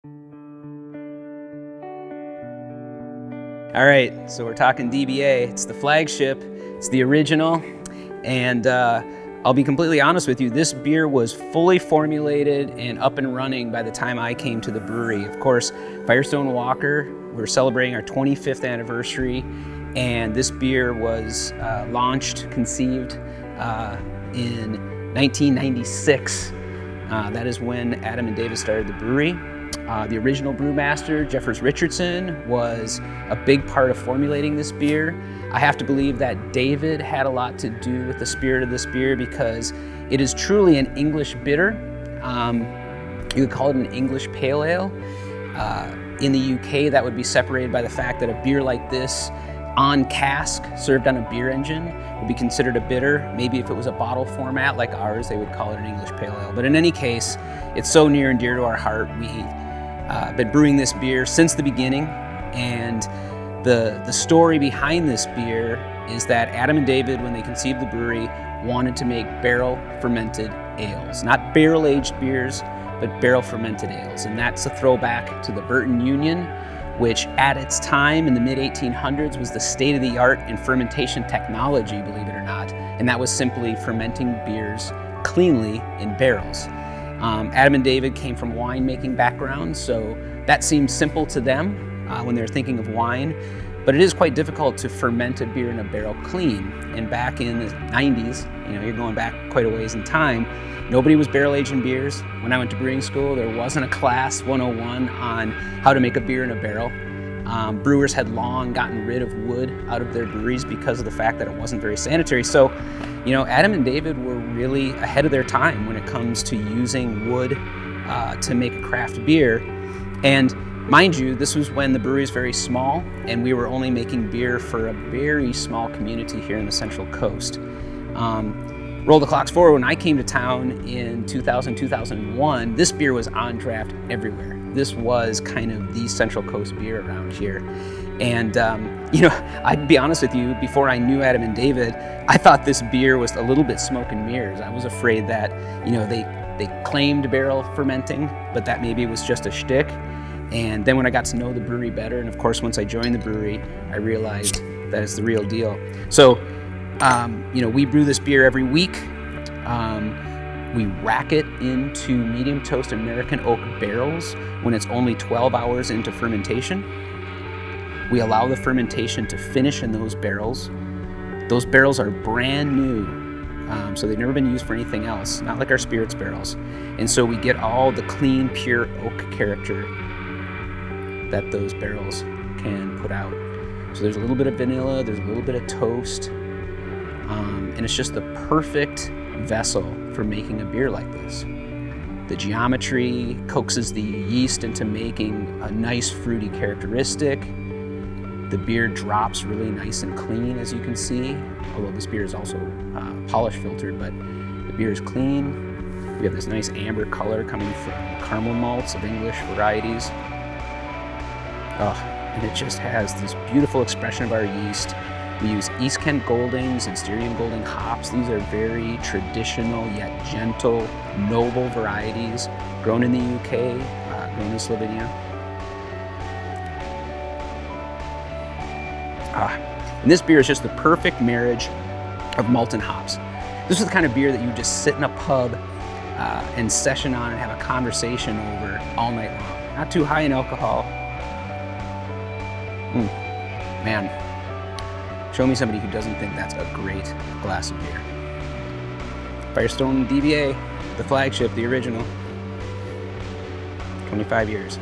All right, so we're talking DBA. It's the flagship, it's the original, and I'll be completely honest with you, this beer was fully formulated and up and running by the time I came to the brewery. Of course, Firestone Walker, we're celebrating our 25th anniversary, and this beer was launched, conceived in 1996. That is when Adam and David started the brewery. The original brewmaster, Richardson, was a big part of formulating this beer. I have to believe that David had a lot to do with the spirit of this beer because it is truly an English bitter. You could call it an English pale ale. In the UK, that would be separated by the fact that a beer like this on cask, served on a beer engine, would be considered a bitter. Maybe if it was a bottle format like ours, they would call it an English pale ale. But in any case, it's so near and dear to our heart. We've been brewing this beer since the beginning, and the story behind this beer is that Adam and David, when they conceived the brewery, wanted to make barrel fermented ales. Not barrel aged beers, but barrel fermented ales. And that's a throwback to the Burton Union, which at its time in the mid-1800s was the state of the art in fermentation technology, believe it or not. And that was simply fermenting beers cleanly in barrels. Adam and David came from winemaking backgrounds, so that seemed simple to them when they're thinking of wine. But it is quite difficult to ferment a beer in a barrel clean. And back in the 90s, you're going back quite a ways in time, nobody was barrel aging beers. When I went to brewing school, there wasn't a class 101 on how to make a beer in a barrel. Brewers had long gotten rid of wood out of their breweries because of the fact that it wasn't very sanitary. So, Adam and David were really ahead of their time when it comes to using wood to make a craft beer. And mind you, this was when the brewery was very small and we were only making beer for a very small community here in the Central Coast. Roll the clocks forward, when I came to town in 2000, 2001, this beer was on draft everywhere. This was kind of the Central Coast beer around here. And, I'd be honest with you, before I knew Adam and David, I thought this beer was a little bit smoke and mirrors. I was afraid that, they claimed barrel fermenting, but that maybe was just a shtick. And then when I got to know the brewery better, and of course, once I joined the brewery, I realized that it's the real deal. So, we brew this beer every week. We rack it into medium toast American oak barrels when it's only 12 hours into fermentation. We allow the fermentation to finish in those barrels. Those barrels are brand new, so they've never been used for anything else, not like our spirits barrels. And so we get all the clean, pure oak character that those barrels can put out. So there's a little bit of vanilla, there's a little bit of toast, and it's just the perfect vessel for making a beer like this. The geometry coaxes the yeast into making a nice fruity characteristic. The beer drops really nice and clean, as you can see, although this beer is also polish filtered, but the beer is clean. We have this nice amber color coming from caramel malts of English varieties. And it just has this beautiful expression of our yeast. We use East Kent Goldings and Styrian Golding hops. These are very traditional yet gentle, noble varieties grown in the UK, grown in Slovenia. And this beer is just the perfect marriage of malt and hops. This is the kind of beer that you just sit in a pub and session on and have a conversation over all night long. Not too high in alcohol. Man, show me somebody who doesn't think that's a great glass of beer. Firestone DBA, the flagship, the original. 25 years.